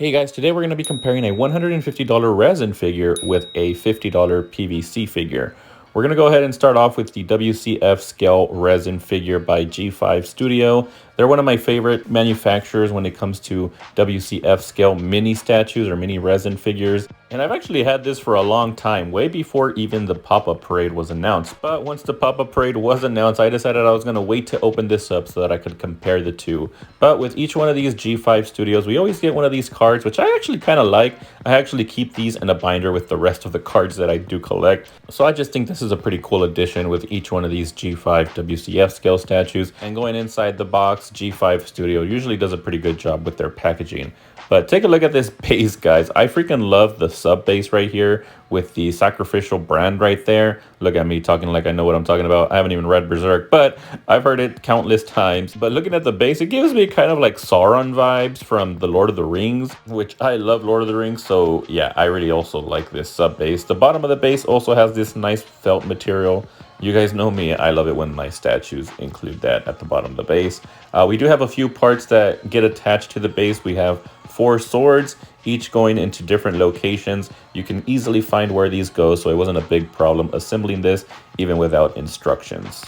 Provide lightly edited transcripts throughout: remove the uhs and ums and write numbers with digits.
Hey guys, today we're going to be comparing a $150 resin figure with a $50 PVC figure. We're going to go ahead and start off with the WCF scale resin figure by G5 Studio. They're one of my favorite manufacturers when it comes to WCF scale mini statues or mini resin figures. And I've actually had this for a long time, way before even the pop-up parade was announced. But once the pop-up parade was announced, I decided I was going to wait to open this up so that I could compare the two. But with each one of these G5 Studios, we always get one of these cards, which I actually kind of like. I actually keep these in a binder with the rest of the cards that I do collect. So I just think this is a pretty cool addition with each one of these G5 WCF scale statues. And going inside the box, G5 Studio usually does a pretty good job with their packaging. But take a look at this base, guys. I freaking love the sub base right here with the sacrificial brand right there. Look at me talking like I know what I'm talking about. I haven't even read Berserk, but I've heard it countless times. But looking at the base, it gives me kind of like Sauron vibes from the Lord of the Rings, which I love Lord of the Rings. So yeah, I really also like this sub base. The bottom of the base also has this nice felt material. You guys know me, I love it when my statues include that at the bottom of the base. We do have a few parts that get attached to the base. We have 4 swords, each going into different locations. You can easily find where these go, so it wasn't a big problem assembling this, even without instructions.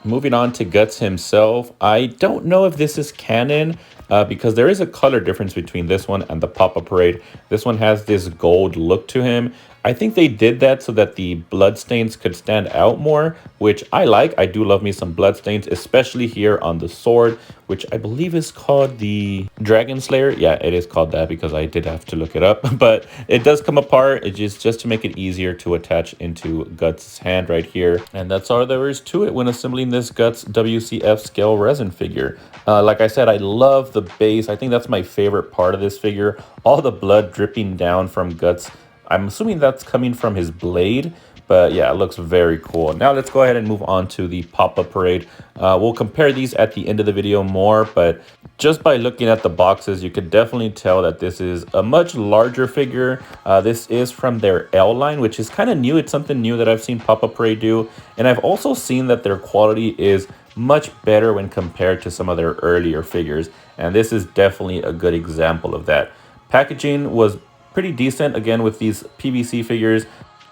Moving on to Guts himself, I don't know if this is canon, because there is a color difference between this one and the Pop-Up Parade. This one has this gold look to him. I think they did that so that the bloodstains could stand out more, which I like. I do love me some bloodstains, especially here on the sword, which I believe is called the Dragon Slayer. Yeah, it is called that because I did have to look it up, but it does come apart. It's just to make it easier to attach into Guts' hand right here. And that's all there is to it when assembling this Guts WCF scale resin figure. Like I said, I love the base. I think that's my favorite part of this figure. All the blood dripping down from Guts. I'm assuming that's coming from his blade, but yeah, it looks very cool. Now let's go ahead and move on to the Pop-Up Parade. We'll compare these at the end of the video more, but just by looking at the boxes, you could definitely tell that this is a much larger figure. This is from their L line, which is kind of new. It's something new that I've seen Pop-Up Parade do, and I've also seen that their quality is much better when compared to some of their earlier figures, and this is definitely a good example of that. Packaging was pretty decent. Again, with these PVC figures,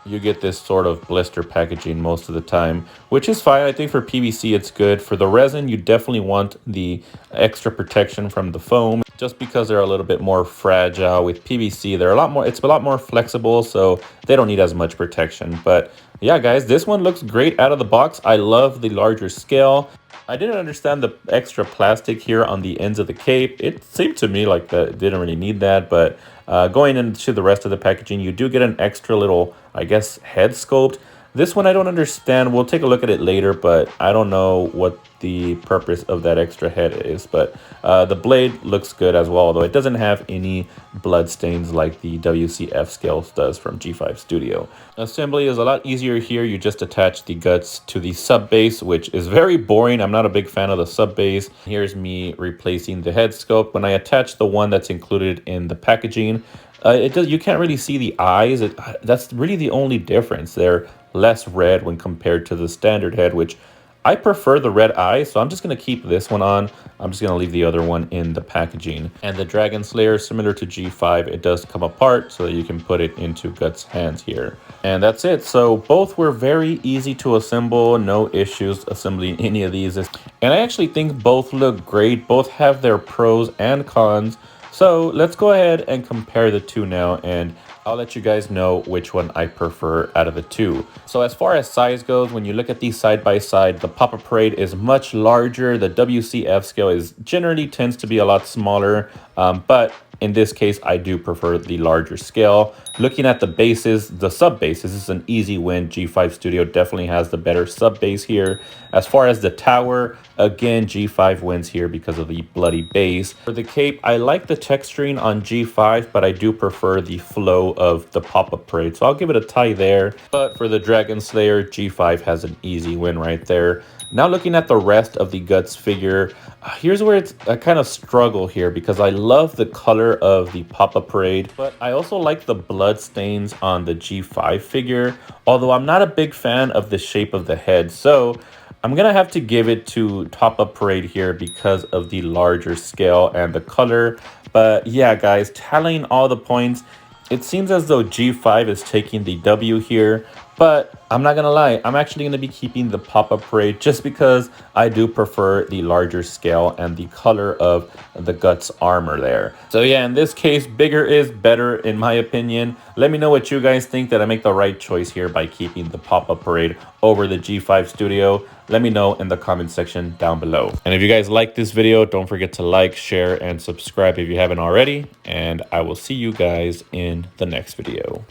you get this sort of blister packaging most of the time, which is fine. I think for PVC it's good. For the resin, you definitely want the extra protection from the foam, just because they're a little bit more fragile. With PVC, they're it's a lot more flexible, so they don't need as much protection. But yeah, guys, this one looks great out of the box. I love the larger scale. I didn't understand the extra plastic here on the ends of the cape. It seemed to me like that it didn't really need that, but going into the rest of the packaging, you do get an extra little, I guess, head sculpt. This one I don't understand. We'll take a look at it later, but I don't know what the purpose of that extra head is. But the blade looks good as well, although it doesn't have any blood stains like the WCF scales does from G5 Studio. Assembly is a lot easier here. You just attach the Guts to the sub base, which is very boring. I'm not a big fan of the sub base. Here's me replacing the head sculpt. When I attach the one that's included in the packaging, you can't really see the eyes. That's really the only difference. They're less red when compared to the standard head, which I prefer the red eye, so I'm just going to keep this one on. I'm just going to leave the other one in the packaging. And the Dragon Slayer, similar to G5, it does come apart so that you can put it into Guts' hands here. And that's it. So both were very easy to assemble. No issues assembling any of these. And I actually think both look great. Both have their pros and cons. So let's go ahead and compare the two now, and I'll let you guys know which one I prefer out of the two. So as far as size goes, when you look at these side by side, the Pop-Up Parade is much larger. The WCF scale generally tends to be a lot smaller, but in this case, I do prefer the larger scale. Looking at the bases, the sub bases, this is an easy win. G5 Studio definitely has the better sub base here. As far as the tower, again, G5 wins here because of the bloody base. For the cape, I like the texturing on G5, but I do prefer the flow of the Pop-Up Parade, so I'll give it a tie there. But for the Dragon Slayer, G5 has an easy win right there. Now looking at the rest of the Guts figure, here's where it's a kind of struggle here, because I love the color of the Pop-Up Parade, but I also like the blood stains on the G5 figure, although I'm not a big fan of the shape of the head. So I'm gonna have to give it to Top Up Parade here because of the larger scale and the color. But yeah, guys, tallying all the points, it seems as though G5 is taking the W here, but I'm not gonna lie, I'm actually gonna be keeping the Pop-Up Parade just because I do prefer the larger scale and the color of the Guts armor there. So yeah, in this case, bigger is better in my opinion. Let me know what you guys think, that I make the right choice here by keeping the Pop-Up Parade over the G5 Studio. Let me know in the comment section down below. And if you guys like this video, don't forget to like, share, and subscribe if you haven't already. And I will see you guys in the next video.